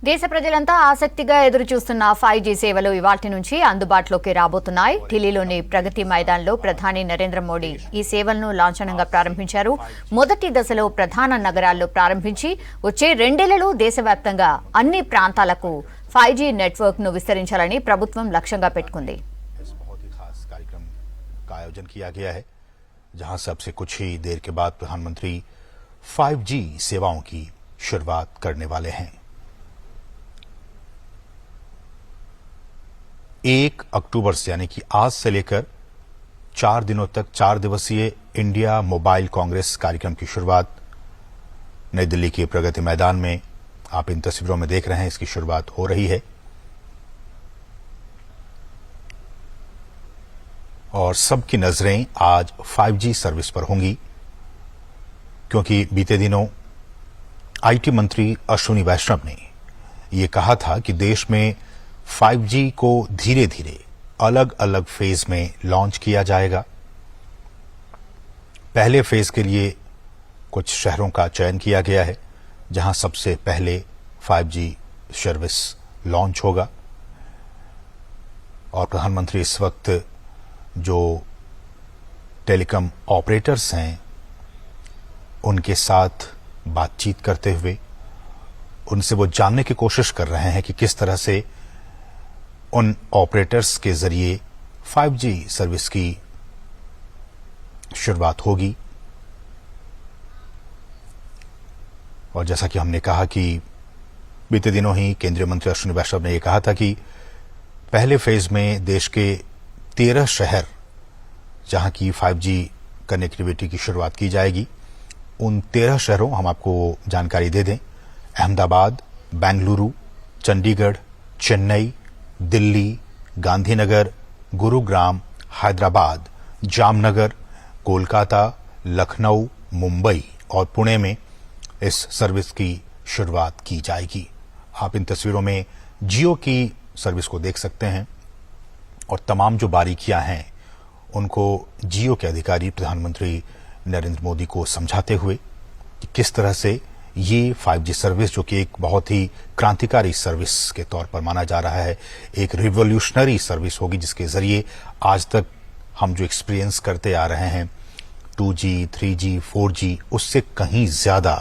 దేశ ప్రజలంతా ఆసక్తిగా ఎదురుచూస్తున్న 5G సేవలు ఇవాల్టి నుంచి అందుబాటులోకి రాబోతున్నాయి. ఢిల్లీలోని ప్రగతి మైదాన్లో ప్రధాని నరేంద్ర మోడీ ఈ సేవలను లాంఛనంగా ప్రారంభించారు. మొదటి దశలో ప్రధాన నగరాల్లో ప్రారంభించి వచ్చే 2 ఏళ్లలో దేశవ్యాప్తంగా అన్ని ప్రాంతాలకు 5G నెట్వర్క్ ను విస్తరించాలని ప్రభుత్వం లక్ష్యంగా పెట్టుకుంది. आयोजन किया गया है जहां से अब से कुछ ही देर के बाद प्रधानमंत्री 5G सेवाओं की शुरुआत करने वाले हैं। 1 अक्टूबर से यानी कि आज से लेकर 4 दिनों तक 4 दिवसीय इंडिया मोबाइल कांग्रेस कार्यक्रम की शुरुआत नई दिल्ली के प्रगति मैदान में आप इन तस्वीरों में देख रहे हैं। इसकी शुरुआत हो रही है और सबकी नजरें आज 5G सर्विस पर होंगी, क्योंकि बीते दिनों आईटी मंत्री अश्विनी वैष्णव ने ये कहा था कि देश में 5G को धीरे धीरे अलग अलग फेज में लॉन्च किया जाएगा। पहले फेज के लिए कुछ शहरों का चयन किया गया है जहां सबसे पहले 5G सर्विस लॉन्च होगा और प्रधानमंत्री इस वक्त जो टेलीकॉम ऑपरेटर्स हैं उनके साथ बातचीत करते हुए उनसे वो जानने की कोशिश कर रहे हैं कि किस तरह से उन ऑपरेटर्स के जरिए 5G सर्विस की शुरुआत होगी। और जैसा कि हमने कहा कि बीते दिनों ही केंद्रीय मंत्री अश्विनी वैष्णव ने यह कहा था कि पहले फेज में देश के 13 शहर जहां की 5G कनेक्टिविटी की शुरुआत की जाएगी। उन 13 शहरों हम आपको जानकारी दे दें, अहमदाबाद, बेंगलुरु, चंडीगढ़, चेन्नई, दिल्ली, गांधीनगर, गुरुग्राम, हैदराबाद, जामनगर, कोलकाता, लखनऊ, मुंबई और पुणे में इस सर्विस की शुरुआत की जाएगी। आप इन तस्वीरों में जियो की सर्विस को देख सकते हैं और तमाम जो बारीकियां हैं उनको जियो के अधिकारी प्रधानमंत्री नरेंद्र मोदी को समझाते हुए कि किस तरह से ये 5G सर्विस, जो कि एक बहुत ही क्रांतिकारी सर्विस के तौर पर माना जा रहा है, एक रिवॉल्यूशनरी सर्विस होगी जिसके जरिए आज तक हम जो एक्सपीरियंस करते आ रहे हैं 2G, 3G, 4G, उससे कहीं ज्यादा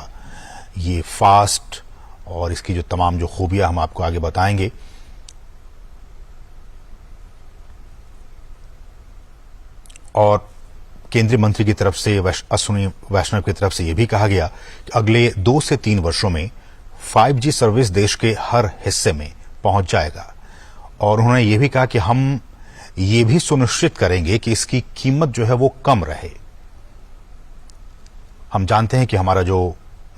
ये फास्ट और इसकी जो तमाम जो खूबियां हम आपको आगे बताएंगे। और केंद्रीय मंत्री की तरफ से अश्विनी वैष्णव की तरफ से यह भी कहा गया कि अगले 2 से 3 वर्षों में 5G सर्विस देश के हर हिस्से में पहुंच जाएगा। और उन्होंने ये भी कहा कि हम ये भी सुनिश्चित करेंगे कि इसकी कीमत जो है वो कम रहे। हम जानते हैं कि हमारा जो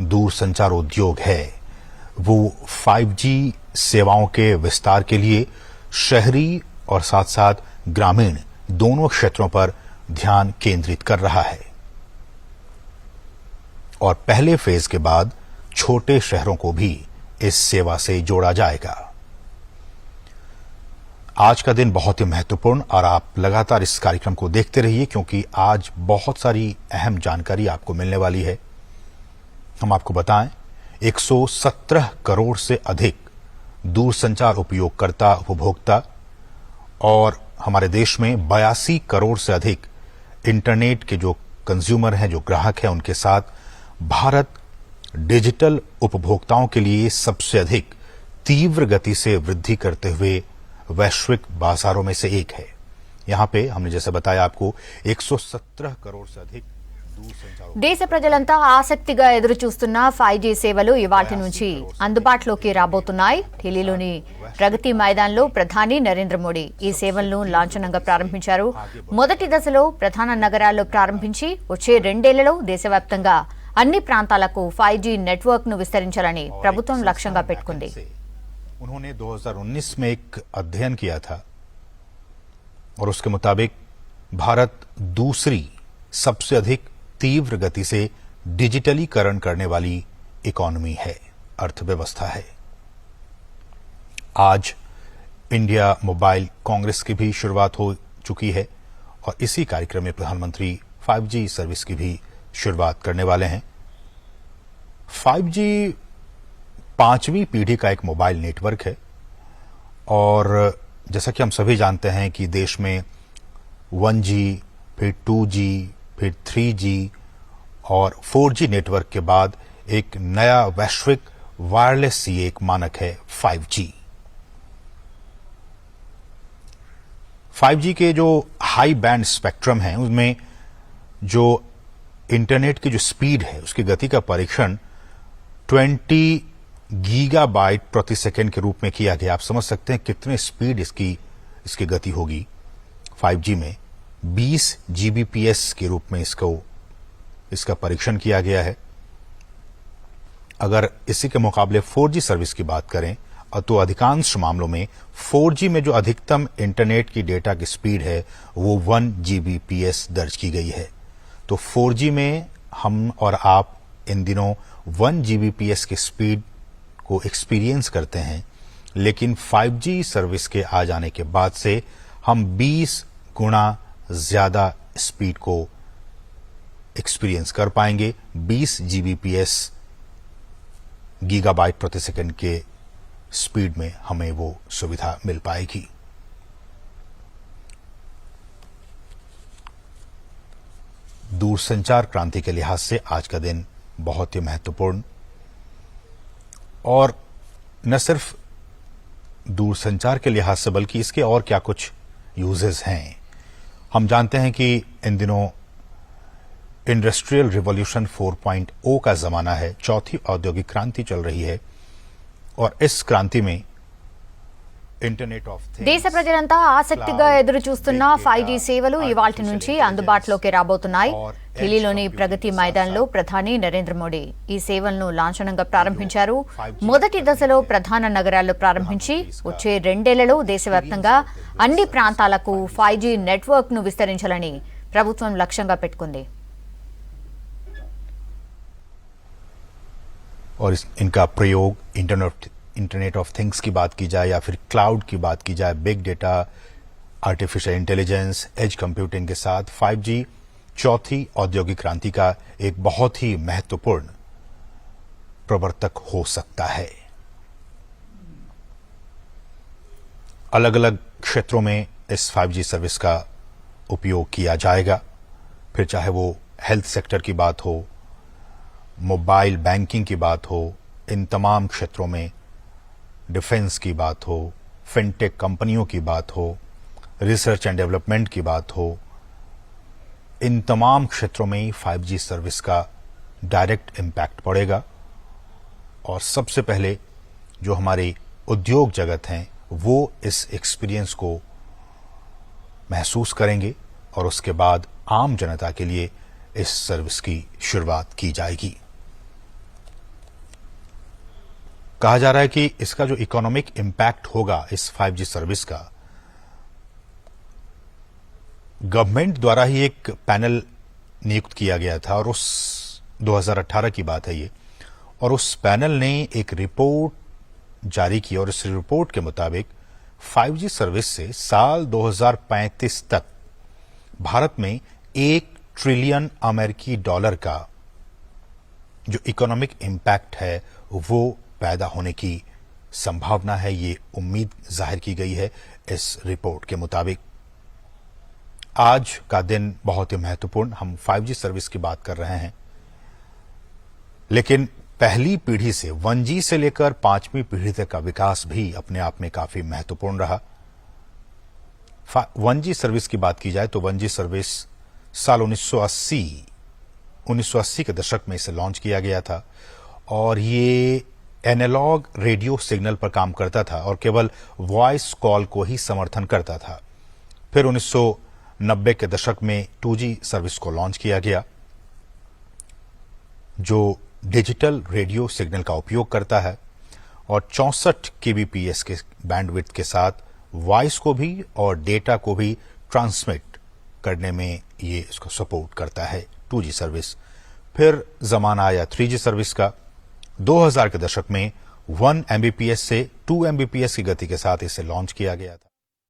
दूरसंचार उद्योग है वो 5G सेवाओं के विस्तार के लिए शहरी और साथ साथ ग्रामीण दोनों क्षेत्रों पर ध्यान केंद्रित कर रहा है और पहले फेज के बाद छोटे शहरों को भी इस सेवा से जोड़ा जाएगा। आज का दिन बहुत ही महत्वपूर्ण और आप लगातार इस कार्यक्रम को देखते रहिए, क्योंकि आज बहुत सारी अहम जानकारी आपको मिलने वाली है। हम आपको बताएं, 117 करोड़ से अधिक दूरसंचार उपयोगकर्ता उपभोक्ता और हमारे देश में 82 करोड़ से अधिक इंटरनेट के जो कंज्यूमर हैं, जो ग्राहक हैं, उनके साथ भारत डिजिटल उपभोक्ताओं के लिए सबसे अधिक तीव्र गति से वृद्धि करते हुए वैश्विक बाजारों में से एक है। यहां पे हमने जैसे बताया आपको 117 करोड़ से अधिक దేశ ప్రజలంతా ఆసక్తిగా ఎదురుచూస్తున్న 5G సేవలు ఇవాల్టి నుంచి అందుబాటులోకి రాబోతున్నాయి. ఢిల్లీలోని ప్రగతి మైదాన్లో ప్రధాని నరేంద్ర మోడీ ఈ సేవలను లాంఛనంగా ప్రారంభించారు. మొదటి దశలో ప్రధాన నగరాల్లో ప్రారంభించి వచ్చే 2 ఏళ్లలో దేశవ్యాప్తంగా అన్ని ప్రాంతాలకు 5G నెట్వర్క్ ను విస్తరించాలని ప్రభుత్వం లక్ష్యంగా పెట్టుకుంది. उन्होंने 2019 में एक अध्ययन किया था और उसके मुताबिक भारत दूसरी सबसे अधिक तीव्र गति से डिजिटलीकरण करने वाली इकोनॉमी है, अर्थव्यवस्था है। आज इंडिया मोबाइल कांग्रेस की भी शुरुआत हो चुकी है और इसी कार्यक्रम में प्रधानमंत्री 5G सर्विस की भी शुरुआत करने वाले हैं। 5G 5वीं पीढ़ी का एक मोबाइल नेटवर्क है। और जैसा कि हम सभी जानते हैं कि देश में 1G, फिर 2G, फिर 3G और 4G नेटवर्क के बाद एक नया वैश्विक वायरलेस ये एक मानक है 5G। 5G के जो हाई बैंड स्पेक्ट्रम है उसमें जो इंटरनेट की जो स्पीड है उसकी गति का परीक्षण 20 गीगाबाइट प्रति सेकंड के रूप में किया गया। आप समझ सकते हैं कितने स्पीड इसकी गति होगी। 5G में 20 Gbps के रूप में इसका परीक्षण किया गया है। अगर इसी के मुकाबले 4G सर्विस की बात करें तो अधिकांश मामलों में 4G में जो अधिकतम इंटरनेट की डेटा की स्पीड है वो 1 Gbps दर्ज की गई है। तो 4G में हम और आप इन दिनों 1 Gbps की स्पीड को एक्सपीरियंस करते हैं, लेकिन 5G सर्विस के आ जाने के बाद से हम 20 गुना ज्यादा स्पीड को एक्सपीरियंस कर पाएंगे। 20 Gbps गीगाबाइट प्रति सेकंड के स्पीड में हमें वो सुविधा मिल पाएगी। दूरसंचार क्रांति के लिहाज से आज का दिन बहुत ही महत्वपूर्ण, और न सिर्फ दूरसंचार के लिहाज से बल्कि इसके और क्या कुछ यूजेस हैं। हम जानते हैं कि इन दिनों इंडस्ट्रियल रिवॉल्यूशन 4.0 का जमाना है, चौथी औद्योगिक क्रांति चल रही है, और इस क्रांति में ఇంటర్నెట్ ఆఫ్ థింగ్స్ దేశ ప్రజలంతా ఆసక్తిగా ఎదురు చూస్తున్న 5G సేవలు ఇవాల్టి నుంచి అందుబాటులోకి రాబోతున్నాయి. ఢిల్లీలోని ప్రగతి మైదాన్లో ప్రధాని నరేంద్ర మోడీ ఈ సేవలను లాంఛనంగా ప్రారంభించారు. మొదటి దశలో ప్రధాన నగరాల్లో ప్రారంభించి వచ్చే 2 ఏళ్లలో దేశవ్యాప్తంగా అన్ని ప్రాంతాలకు 5G నెట్వర్క్ ను విస్తరించాలని ప్రభుత్వం లక్ష్యంగా పెట్టుకుంది. और इनका प्रयोग इंटरनेट ऑफ थिंग्स की बात की जाए या फिर क्लाउड की बात की जाए, big data, artificial intelligence, edge computing के साथ 5G चौथी औद्योगिक क्रांति का एक बहुत ही महत्वपूर्ण प्रवर्तक हो सकता है। अलग अलग क्षेत्रों में इस 5G सर्विस का उपयोग किया जाएगा, फिर चाहे वो हेल्थ सेक्टर की बात हो, मोबाइल बैंकिंग की बात हो, इन तमाम क्षेत्रों में डिफेंस की बात हो, फिनटेक कंपनियों की बात हो, रिसर्च एंड डेवलपमेंट की बात हो, इन तमाम क्षेत्रों में 5G सर्विस का डायरेक्ट इम्पैक्ट पड़ेगा। और सबसे पहले जो हमारे उद्योग जगत हैं वो इस एक्सपीरियंस को महसूस करेंगे और उसके बाद आम जनता के लिए इस सर्विस की शुरुआत की जाएगी। कहा जा रहा है कि इसका जो इकोनॉमिक इंपैक्ट होगा इस 5G सर्विस का, गवर्नमेंट द्वारा ही एक पैनल नियुक्त किया गया था और उस 2018 की बात है ये, और उस पैनल ने एक रिपोर्ट जारी की और इस रिपोर्ट के मुताबिक 5G सर्विस से साल 2035 तक भारत में $1 ट्रिलियन अमेरिकी डॉलर का जो इकोनॉमिक इंपैक्ट है वो पैदा होने की संभावना है। ये उम्मीद जाहिर की गई है इस रिपोर्ट के मुताबिक। आज का दिन बहुत ही महत्वपूर्ण, हम 5G सर्विस की बात कर रहे हैं, लेकिन पहली पीढ़ी से 1G से लेकर 5वीं पीढ़ी तक का विकास भी अपने आप में काफी महत्वपूर्ण रहा। 1G सर्विस की बात की जाए तो 1G सर्विस साल 1980 के दशक में इसे लॉन्च किया गया था और ये एनालॉग रेडियो सिग्नल पर काम करता था और केवल वॉइस कॉल को ही समर्थन करता था। फिर 1990 के दशक में 2G सर्विस को लॉन्च किया गया जो डिजिटल रेडियो सिग्नल का उपयोग करता है और 64 kbps के बैंडविड्थ के साथ वॉइस को भी और डेटा को भी ट्रांसमिट करने में ये इसको सपोर्ट करता है 2G सर्विस। फिर जमाना आया 3G सर्विस का। 2000 के दशक में 1 Mbps से 2 Mbps की गति के साथ इसे लॉन्च किया गया था।